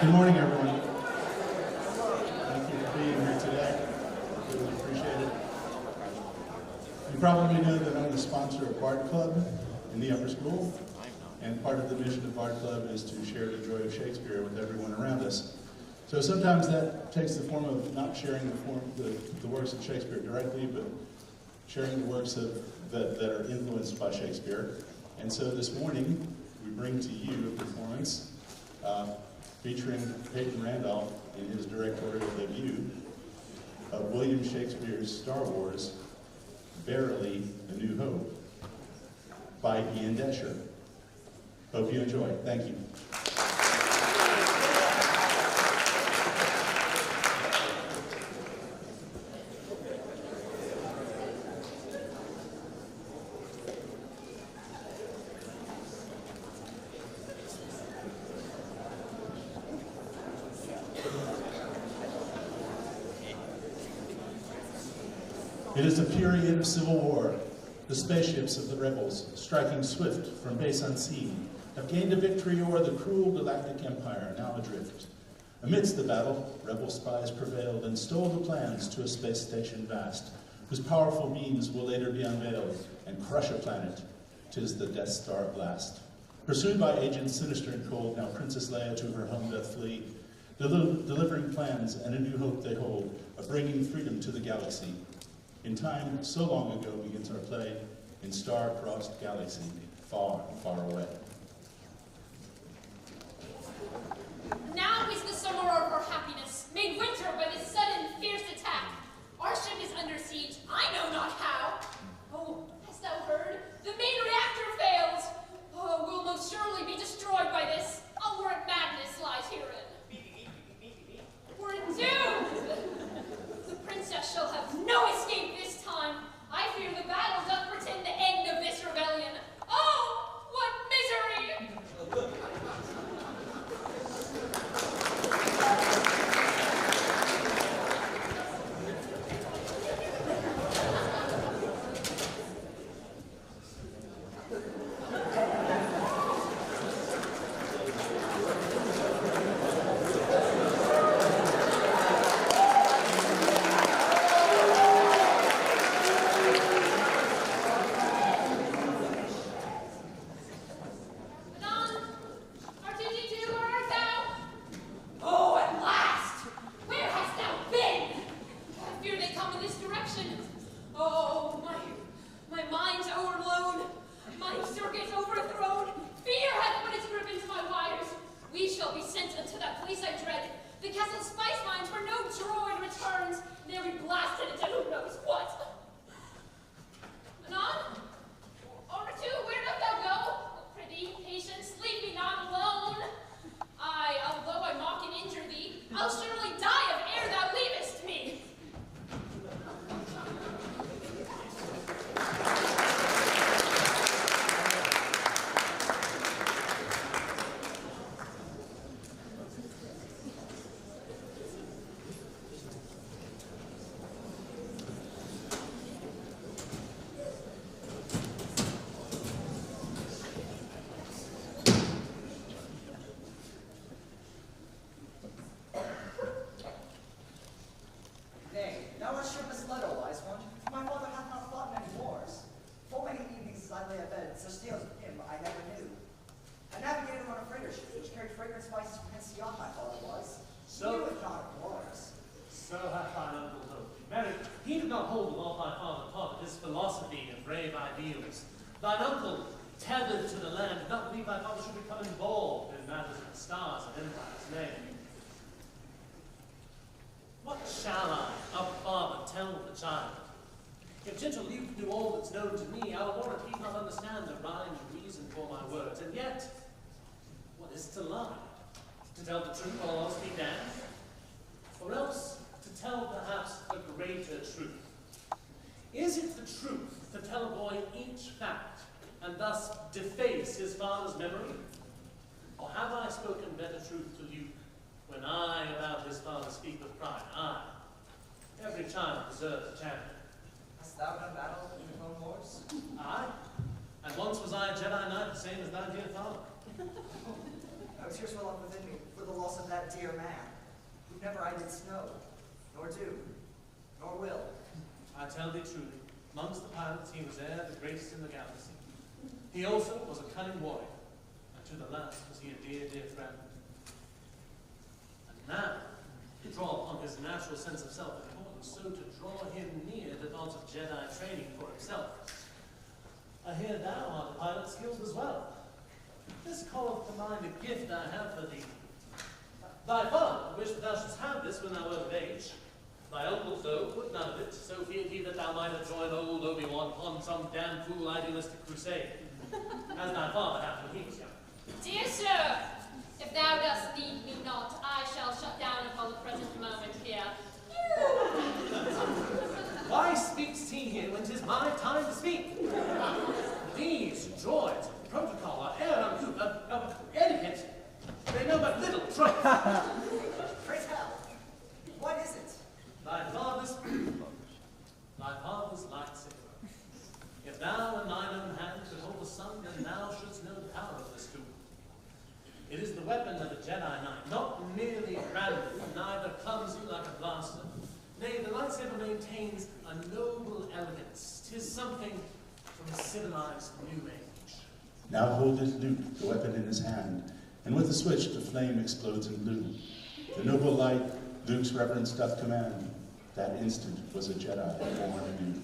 Good morning, everyone. Thank you for being here today. Really appreciate it. You probably know that I'm the sponsor of Bard Club in the upper school, and part of the mission of Bard Club is to share the joy of Shakespeare with everyone around us. So sometimes that takes the form of not sharing the works of Shakespeare directly, but sharing the works that are influenced by Shakespeare. And so this morning, we bring to you a performance featuring Peyton Randolph in his directorial debut of William Shakespeare's Star Wars, Verily, A New Hope, by Ian Desher. Hope you enjoy. Thank you. It is a period of civil war. The spaceships of the rebels, striking swift from base unseen, have gained a victory o'er the cruel galactic empire, now adrift. Amidst the battle, rebel spies prevailed and stole the plans to a space station vast, whose powerful beams will later be unveiled and crush a planet. 'Tis the Death Star blast. Pursued by agents sinister and cold, now Princess Leia to her home doth flee, delivering plans and a new hope they hold, of bringing freedom to the galaxy. In time so long ago begins our play, in star-crossed galaxy, far, far away. Now is the summer of our happiness, made winter by this sudden, fierce attack. Our ship is under siege, I know not how. Oh, hast thou heard? The main reactor fails. Oh, we'll most surely be destroyed by this. A word madness lies herein. We're doomed! The princess shall have no escape this time. I fear the battle doth pretend the end of this rebellion. Oh, what misery! Thine uncle, tethered to the land, did not believe thy father should become involved in matters of the stars and empire's name. What shall I, a father, tell the child? If gentle youth knew all that's known to me, I would warrant he'd not understand the rhyme and reason for my words. And yet, what is to lie? To tell the truth while else be damned? Or else to tell perhaps a greater truth? Is it the truth to tell a boy each fact, and thus deface his father's memory? Or have I spoken better truth to Luke, when I about his father speak with pride? I, every child deserves a champion. Hast thou done battle in the Clone Wars? I? And once was I a Jedi Knight, the same as thy dear father. Tears well up within me for the loss of that dear man, who never I did know, nor do, nor will. I tell thee truly, amongst the pilots he was e'er the greatest in the galaxy. He also was a cunning warrior, and to the last was he a dear, dear friend. And now, to draw upon his natural sense of self-importance, so to draw him near the thoughts of Jedi training for himself. I hear thou art a pilot skilled as well. This calleth to mind a gift I have for thee. Thy father wished thou shouldst have this when thou wert of age. Thy uncle, though, put none of it, so feared he that thou mightest join old Obi-Wan upon some damn fool idealistic crusade, as thy father hath when he was young. Dear sir, if thou dost need me not, I shall shut down upon the present moment here. Why speaks he here when 'tis my time to speak? These droids of protocol are air uncouth of etiquette. They know but little truth. Pray tell, what is it? Thy father's lightsaber. If thou in thine own hand could hold the sun, then thou shouldst know the power of this tool. It is the weapon of a Jedi Knight, not merely random, neither clumsy like a blaster. Nay, the lightsaber maintains a noble elegance. 'Tis something from a civilized new age. Now holdeth Luke the weapon in his hand, and with a switch the flame explodes in blue. The noble light Luke's reverence doth command. That instant was a Jedi born anew.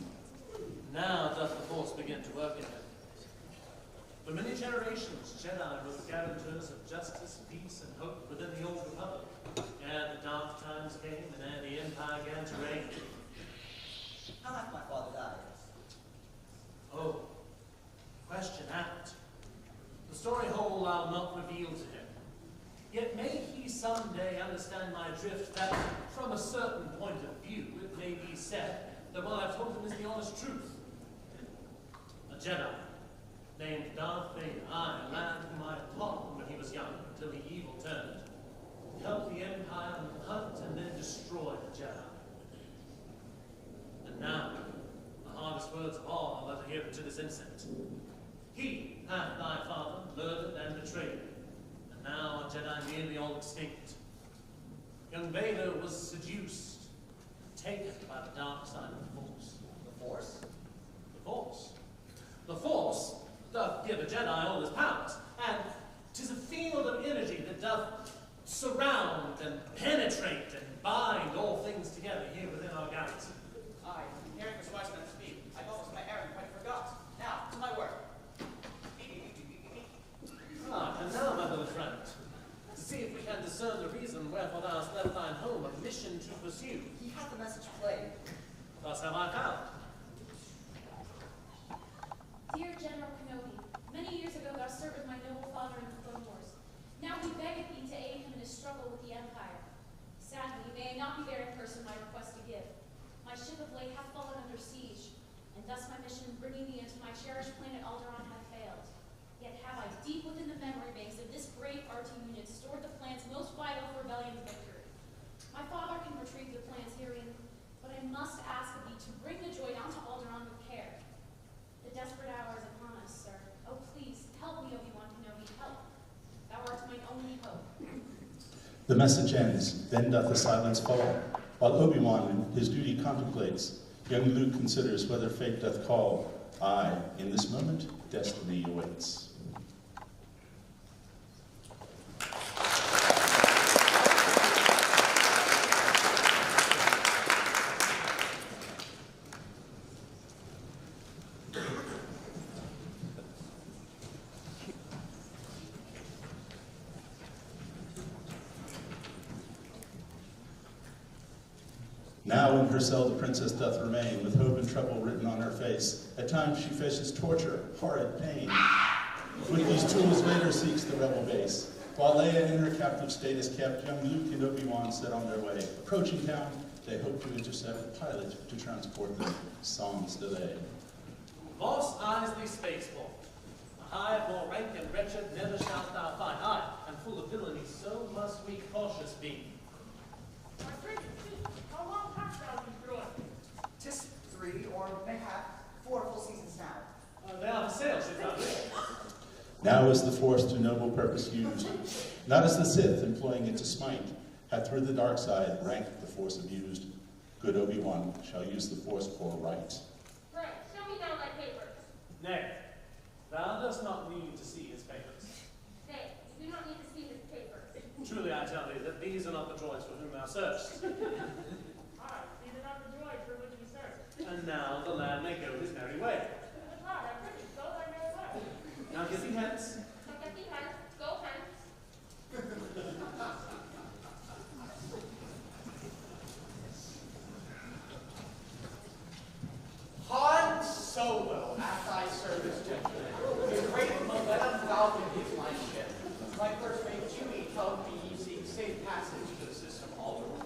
Now doth the Force begin to work in him. For many generations, Jedi were the guarantors of justice, peace, and hope within the Old Republic. Ere the dark times came, and ere the Empire began to reign. How hath my father died? Oh, question apt. The story whole I'll not reveal to him. Yet may he some day understand my drift, that from a certain point of view it may be said that what I've told him is the honest truth. A Jedi, named Darth Vader, I, a lad whom I taught when he was young, until he evil turned, helped the Empire hunt and then destroy the Jedi. And now, the hardest words of all I'll ever hear to this instant. He hath thy father murdered and betrayed, and now a Jedi nearly all extinct. Young Vader was seduced, taken by the dark side of the Force. The Force? The Force. The Force doth give a Jedi all his powers, and 'tis a field of energy that doth surround and penetrate and bind all things together here within our galaxy. I, hearing this wise man speak, I almost my errand quite forgot. Now, to my work. And now, my little friend, to see if we can discern the reason wherefore thou hast left thine home a mission to pursue. He hath the message played. Thus have I found. Dear General Kenobi, many years ago thou served with my noble father in the Clone Wars. Now we beggeth thee to aid him in his struggle with the Empire. Sadly, may I not be there in person my request to give. My ship of late hath fallen under siege, and thus my mission bringing thee into my cherished planet Alderaan hath failed. Yet have I deep within the memory banks of this brave RT unit stored the plans most vital for rebellion's victory. My father can retrieve the plans herein, but I must ask of thee to bring the joy down to Alderaan with care. The desperate hour is upon us, sir. Oh, please, help me, Obi-Wan Kenobi, help. Thou art my only hope. The message ends, then doth the silence fall. While Obi-Wan his duty contemplates, young Luke considers whether fate doth call. Aye, in this moment, destiny awaits. Now in her cell the princess doth remain, with hope and trouble written on her face. At times she faces torture, horrid pain. With these tools Vader seeks the rebel base. While Leia in her captive state is kept, young Luke and Obi-Wan set on their way. Approaching town, they hope to intercept a pilot to transport them sans delay. Lost eyes thee spaceport. A hive more rank and wretched never shalt thou find. Aye, and full of villainy, so must we cautious be. My friend, how long hast thou been brewing? 'Tis 3 or mayhap 4 full seasons now. They are for sale, should thou wish. Now is the force to noble purpose used, not as the Sith, employing it to smite, hath through the dark side ranked the force abused. Good Obi-Wan shall use the force for right. Right, show me now thy papers. Nay, thou dost not need to see his papers. Nay, you do not need to see his papers. Truly I tell thee that these are not the droids for whom thou searchest. Aye, these are not the droids for which we search. And now the lad may go his merry way. Depart, I prithee, go thy merry way. Now get thee hence. Now get thee hence, go hence. Han Solo, at thy service, gentlemen. The great Millennium Falcon is my ship. My first mate Chewie told me ye seek safe passage to the system Alderaan.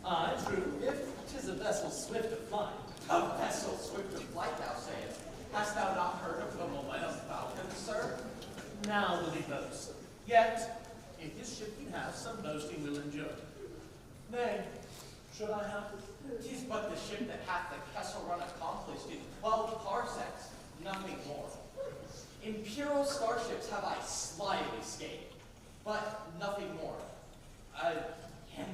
Aye, true, if 'tis a vessel swift of flight. A vessel swift of flight, thou sayest. Hast thou not heard of the Millennium Falcon, sir? Now will he boast. Yet, if his ship he have, some boasting will endure. Nay, should I have? 'Tis but the ship that hath the Kessel Run accomplished in 12 parsecs, nothing more. Imperial starships have I slyly scaped, but nothing more. And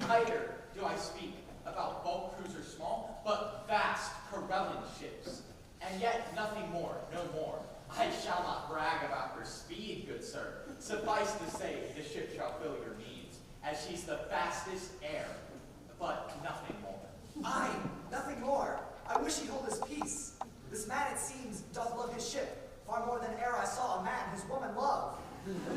neither do I speak about bulk cruisers small, but vast Corellian ships. And yet nothing more, no more. I shall not brag about her speed, good sir. Suffice to say, the ship shall fill your needs, as she's the fastest air, but nothing more. Aye, nothing more. I wish he'd hold his peace. This man, it seems, doth love his ship, far more than e'er I saw a man his woman love.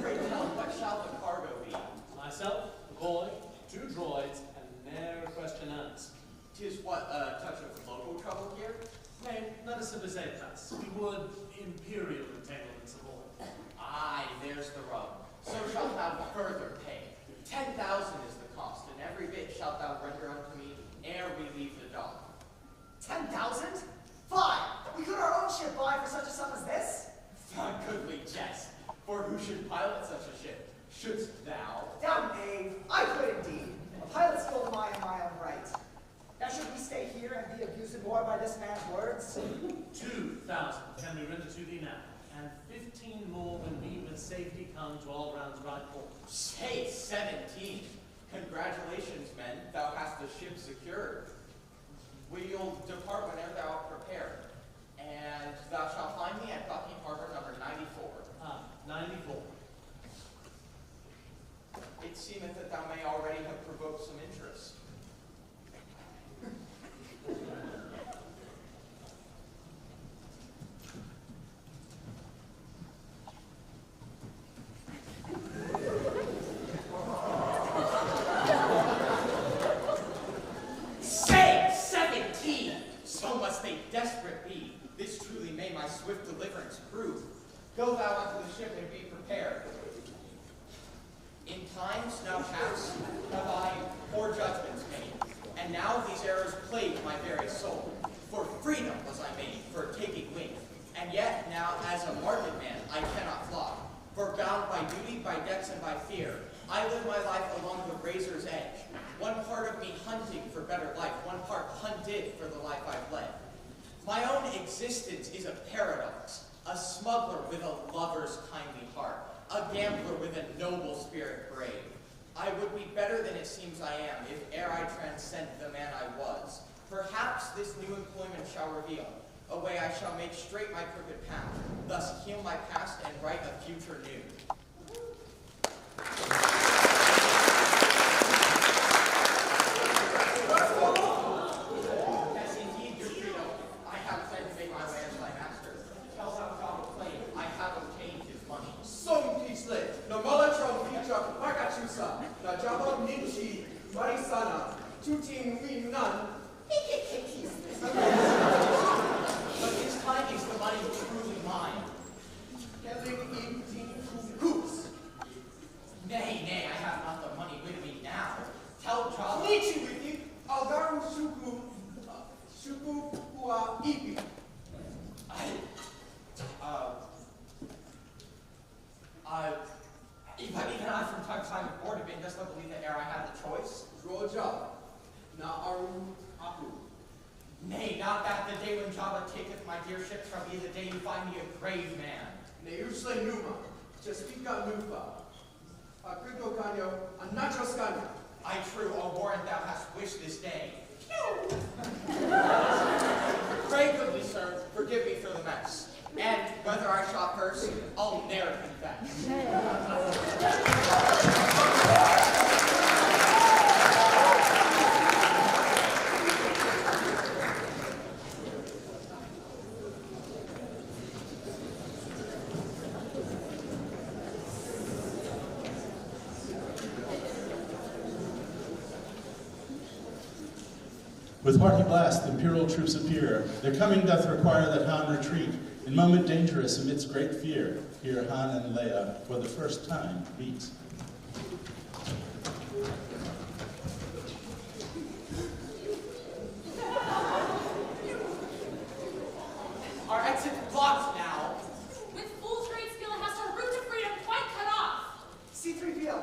Pray tell, what shall the cargo be? Myself, the boy, 2 droids, and ne'er a question asked. 'Tis what, a touch of local trouble here? Nay, let us civilizate us. We would imperial entanglements avoid. Aye, there's the rub. So shalt thou further pay. 10,000 is the cost, and every bit shalt thou render unto me ere we leave the dock. 10,000? Fie! We could our own ship buy for such a sum as this? A goodly jest, for who should pilot such a ship? Shouldst thou? Thou knave, I could indeed. A pilot's skill am I in my own right. Now should we stay here and be abused more by this man's words? 2,000 can we render to thee now, and 15 more when we with safety come to all rounds right port. Say 17. Congratulations, men, thou hast the ship secured. We'll depart whenever thou art prepared, and thou shalt find me at Docking Harbor number 94. 94. It seemeth that thou may already have provoked some interest. Say 17! So must they desperate be. This truly may my swift deliverance prove. Go thou unto the ship and be prepared. In times now past have I poor judgments made, and now these errors plague my very soul. For freedom was I made, for taking wing, and yet now as a martyred man I cannot fly. For bound by duty, by debts, and by fear, I live my life along the razor's edge. One part of me hunting for better life, one part hunted for the life I've led. My own existence is a paradox, a smuggler with a lover's kindly heart, a gambler with a noble spirit brave. I would be better than it seems I am, if ere I transcend the man I was. Perhaps this new employment shall reveal a way I shall make straight my crooked path, thus heal my past and write a future new. Yes, indeed, your freedom. I have planned to make my way as my master. Tell thou John McClain, I have obtained his money. Song Kisle, no Malatron feature Makachusa, na Java Ninchi, Marisana, Tuting Win Nan. But this time is the money truly mine. Kevin in Coops. Nay, nay, I have not the money with me now. Tell John. Nichi with you, Algaru Shuku Kua Ipi. Even I from time to time have bored of it, does not believe that ere I had the choice. Roja, na Aru Aku. Nay, not that the day when Java taketh my dear ship shall be the day you find me a grave man. Neusle Numa, Chespika Nufa, Akrito Kanyo, Anacho Skanya. I true, O warrant thou hast wished this day. Pray, goodly sir, forgive me for the mess. And whether I shall curse, I'll ne'er confess. With hearty blast, the imperial troops appear. Their coming doth require that Han retreat. In moment dangerous amidst great fear, here Han and Leia for the first time meet. Our exit blocked now. With full trade skill, it has our route to freedom quite cut off. C-3PO,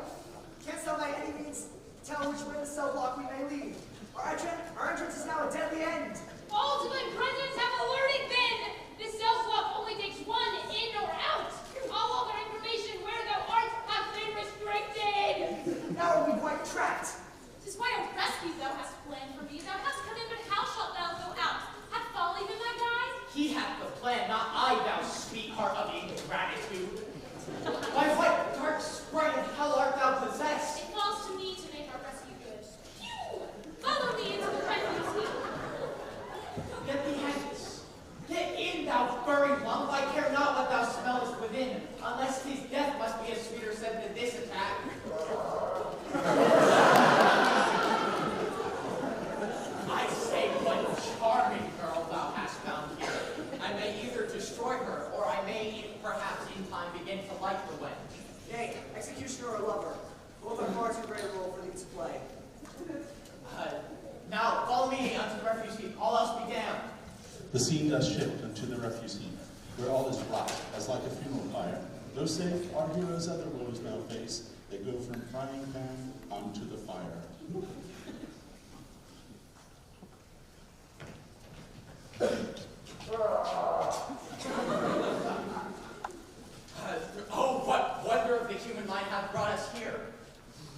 canst thou by any means tell which way the cell block we may leave? Our entrance is now a deadly end. Ultimate presence have alerted been. This cell block only takes one in or out. All other information where thou art hath been restricted. Now are we quite trapped? 'Tis quite a rescue thou hast planned for me. Thou hast come in, but how shalt thou go out? Hath folly been thy guide? He hath the plan, not I, thou sweetheart of ingratitude. By what dark sprite of hell art thou possessed? It falls to me to make our rescue good. Phew! Follow me into the refugee. Get thee hence. Get in, thou furry lump. I care not what thou smellest within, unless 'tis death must be a sweeter scent than this attack. I say, what charming girl thou hast found here. I may either destroy her, or I may perhaps in time begin to like the wench. Nay, executioner or lover. Both are far too great a role for thee to play. Now, follow me unto the refuse heap. All else be damned. The scene does shift unto the refuse heap, where all is wrought, as like a funeral pyre. Though safe, our heroes other woes now face. They go from frying pan onto the fire. Oh, what wonder of the human mind hath brought us here?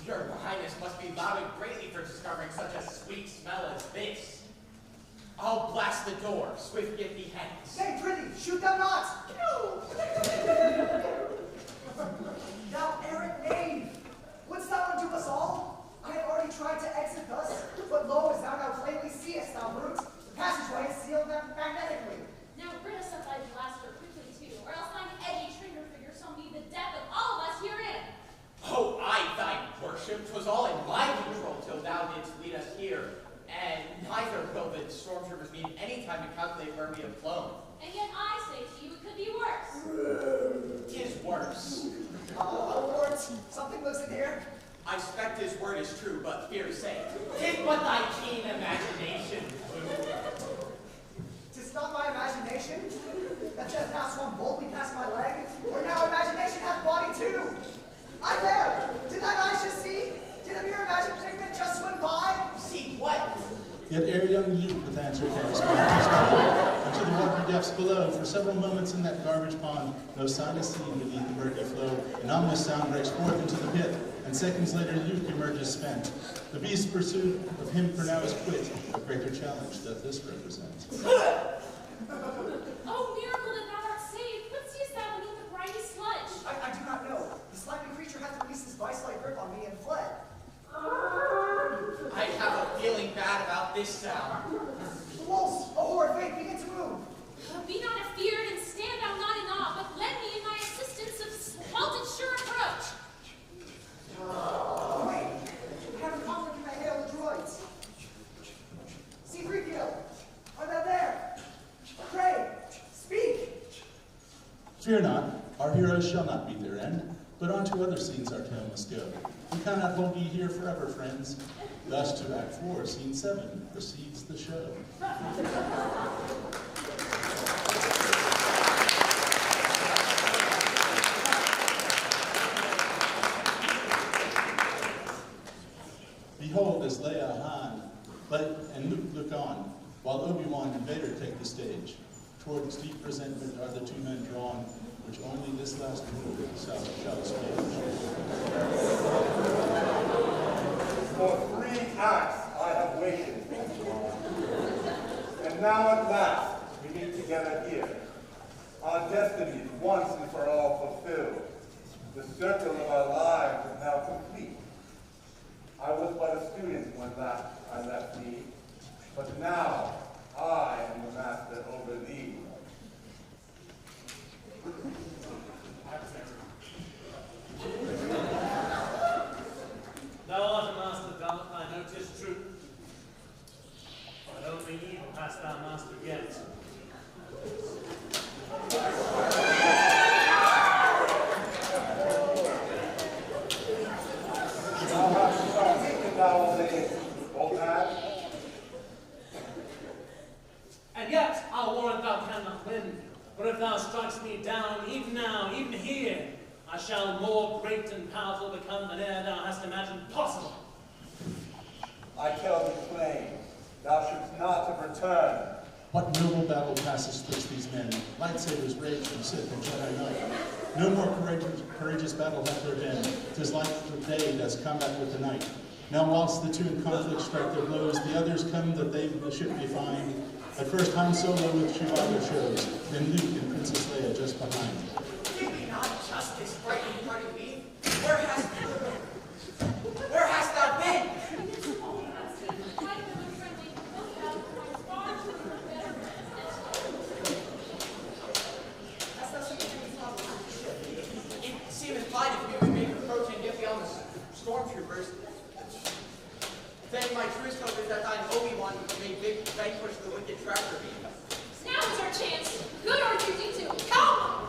Your highness must be lauded greatly for discovering such a sweet smell as this. I'll blast the door. Swift get thee hence. Nay, prithee, shoot thou not! Thou errant knave! Wouldst thou undo us all? I have already tried to exit thus, but lo, as thou now plainly seest, thou brute, the passageway is sealed magnetically. Now rid us of thy blaster quickly too, or else thine edgy traitor figure shall be the death of all of us herein. Oh, I, thy worship, 'twas all in my control till thou didst lead us here. And neither will the stormtroopers need any time to calculate where we have flown. And yet I say to you, it could be worse. 'Tis worse. Lord, something lives in here. I suspect his word is true, but fear's sake. 'Tis but thy keen imagination, Luke. 'Tis not my imagination that just now swung boldly past my leg, or now imagination hath body too. I'm there. Did thine eyes just see? Did a mere imagined figment just swim by? See what? Yet ere young Luke with answer can respond, into the watery depths below, for several moments in that garbage pond, no sign is seen beneath the murky flow. An ominous sound breaks forth into the pit, and seconds later Luke emerges spent. The beast's pursuit of him for now is quit. A greater challenge doth this represent. Oh, miracle that thou art saved! What seest thou beneath the briny sludge? I do not know. The slimy creature hath released his vice-like grip on me and fled. I have a feeling bad about this sound. The wolves, a horde, wait, begin to move. Be not afeared, and stand thou not in awe, but lend me in thy assistance of swelted sure approach. Wait, I have a conflict in my hail the droids. C-3PO, are thou there? Pray, speak. Fear not, our heroes shall not meet their end, but on to other scenes our tale must go. We cannot hold ye here forever, friends. Thus to Act 4, Scene 7, proceeds the show. Behold, as Leia, Han, and Luke look on, while Obi-Wan and Vader take the stage. toward deep resentment are the two men drawn, which only this last word shall explain. For 3 acts I have waited, and now at last we meet together here. Our destinies once and for all fulfilled. The circle of our lives is now complete. I was but a student when last I left thee, but now I am the master over thee. Thou art a master gallant, I know 'tis true. But only evil hast thou mastered yet. Thou hast some that thou layest both hands. And yet I'll warrant thou cannot win. For if thou strikest me down, even now, even here, I shall more great and powerful become than e'er thou hast imagined possible. I tell thee plain, thou shouldst not have returned. What noble battle passes twixt these men? Lightsabers rage from Sith and Jedi Knight. No more courageous battle hath there been. 'Tis like the day does combat with the night. Now whilst the two in conflict strike their blows, the others come that they the ship may find. At first Han Solo with Chewbacca shows, then Luke and Princess Leia just behind. Did we not justice frightening party be? Where hast thou been? That's not something we can talk about the ship. It seemeth fine if we would make approach and get beyond the stormtroopers. Then my truest hope is that thine Obi-Wan may vanquish the wicked tractor beam. Now is our chance. Good are you do. Come!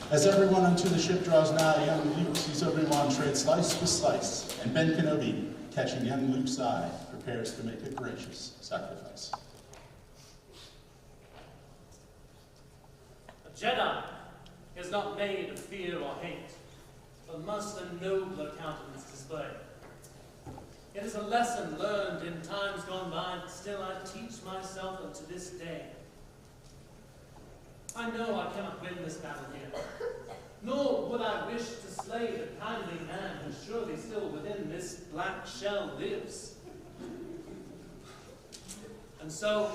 As everyone unto the ship draws nigh, young Luke sees Obi-Wan trade slice with slice, and Ben Kenobi, catching young Luke's eye, prepares to make a gracious sacrifice. A Jedi is not made of fear or hate, but must a nobler countenance display. It is a lesson learned in times gone by that still I teach myself unto this day. I know I cannot win this battle here, nor would I wish to slay the kindly man who surely still within this black shell lives. And so,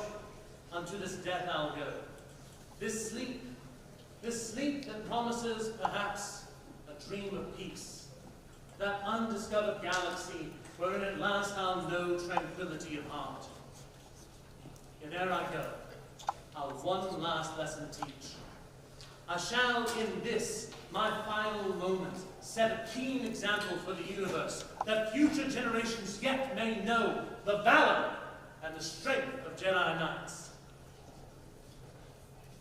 unto this death I'll go. This sleep that promises perhaps a dream of peace, that undiscovered galaxy wherein at last I'll know tranquility of heart. Yet ere I go, I'll one last lesson teach. I shall in this, my final moment, set a keen example for the universe, that future generations yet may know the valor and the strength of Jedi Knights.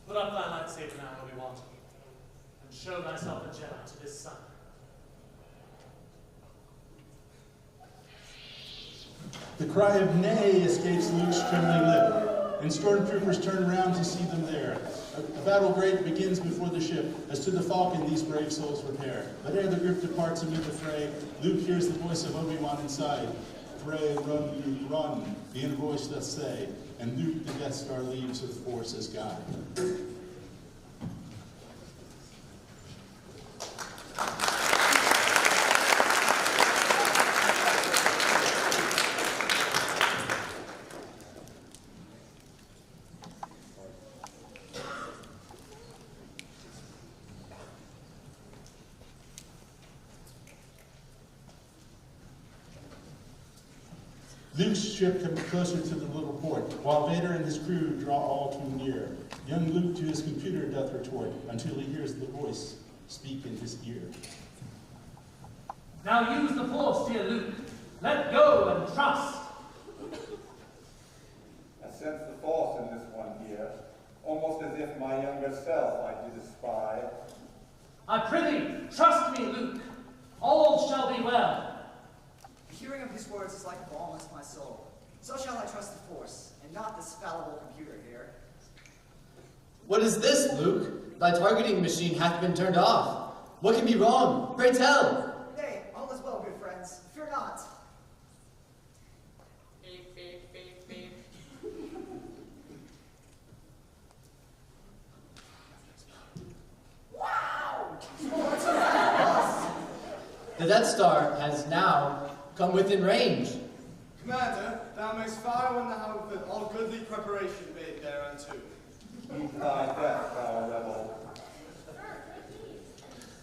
Put up thy lightsaber now, Obi-Wan, and show thyself a Jedi to this sun. The cry of nay escapes Luke's trembling lip, and stormtroopers turn around to see them there. A battle great begins before the ship, as to the falcon these brave souls repair. But ere the group departs amid the fray, Luke hears the voice of Obi-Wan inside. Pray, run, Luke, run, the inner voice doth say, and Luke the Death Star leaves with force as guide. Luke's ship comes closer to the little port, while Vader and his crew draw all too near. Young Luke to his computer doth retort, until he hears the voice speak in his ear. Now use the Force, dear Luke. Let go and trust. I sense the Force in this one here, almost as if my younger self I did espy. I prithee, trust me, Luke. All shall be well. The hearing of his words is like balm to my soul. So shall I trust the Force, and not this fallible computer here. What is this, Luke? Thy targeting machine hath been turned off. What can be wrong? Pray tell. Nay, all is well, good friends. Fear not. Beep, beep, beep, beep. The Death Star has now come within range. Commander, thou mayst fire when thou have with all goodly preparation made thereunto. Meet thy death, thou rebel.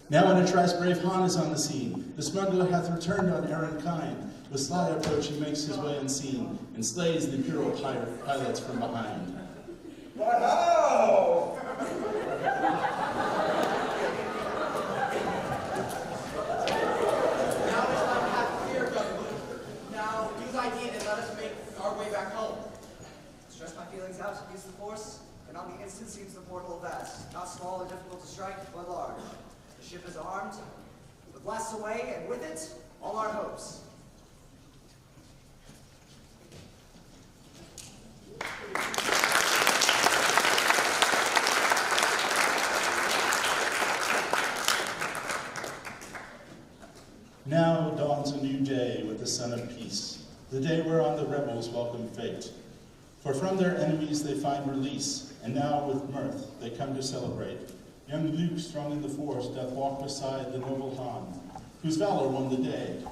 Now in a trice brave Han is on the scene. The smuggler hath returned on errand kind. With sly approach he makes his way unseen, and slays the Imperial pilots from behind. But how? Now is thy path clear, Governor. Now use thy deed and let us make our way back home. Stress my feelings out, use the force, and on the instant seems the portal vast, not small or difficult to strike, but large. The ship is armed, the blasts away, and with it, all our hopes. Now dawns a new day with the sun of peace, the day whereon the rebels welcome fate. For from their enemies they find release, and now with mirth they come to celebrate. Young Luke, strong in the force, doth walk beside the noble Han, whose valor won the day.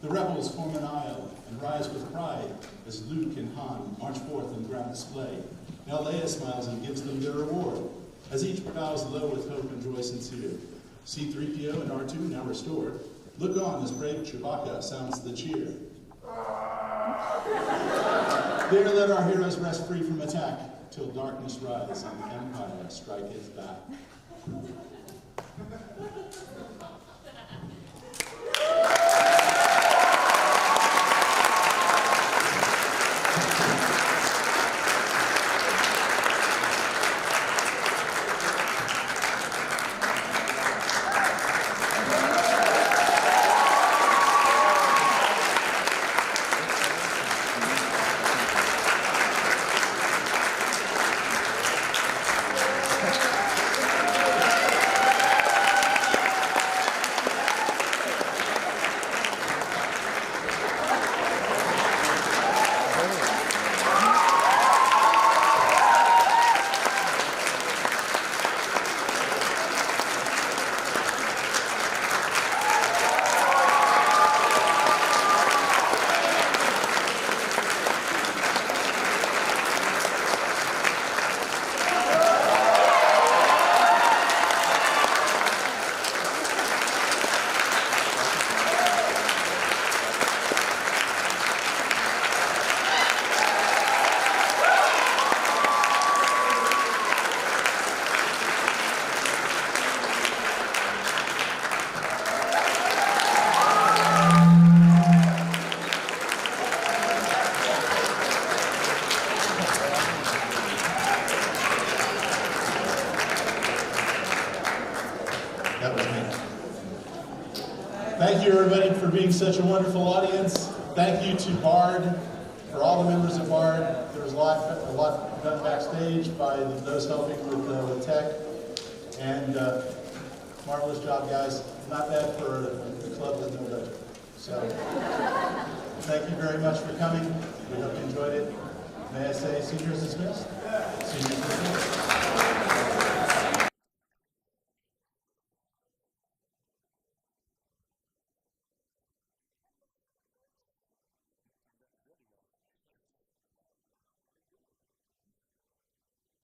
The rebels form an aisle and rise with pride as Luke and Han march forth in grand display. Now Leia smiles and gives them their reward, as each bows low with hope and joy sincere. C-3PO and R2 now restored. Look on as brave Chewbacca sounds the cheer. There let our heroes rest free from attack, till darkness rise and the Empire striketh back. Thank you, everybody, for being such a wonderful audience. Thank you to Bard, for all the members of Bard. There was a lot done backstage by those helping with tech. And marvelous job, guys. Not bad for a club with no budget. So, thank you very much for coming. We hope you enjoyed it. May I say, seniors dismissed?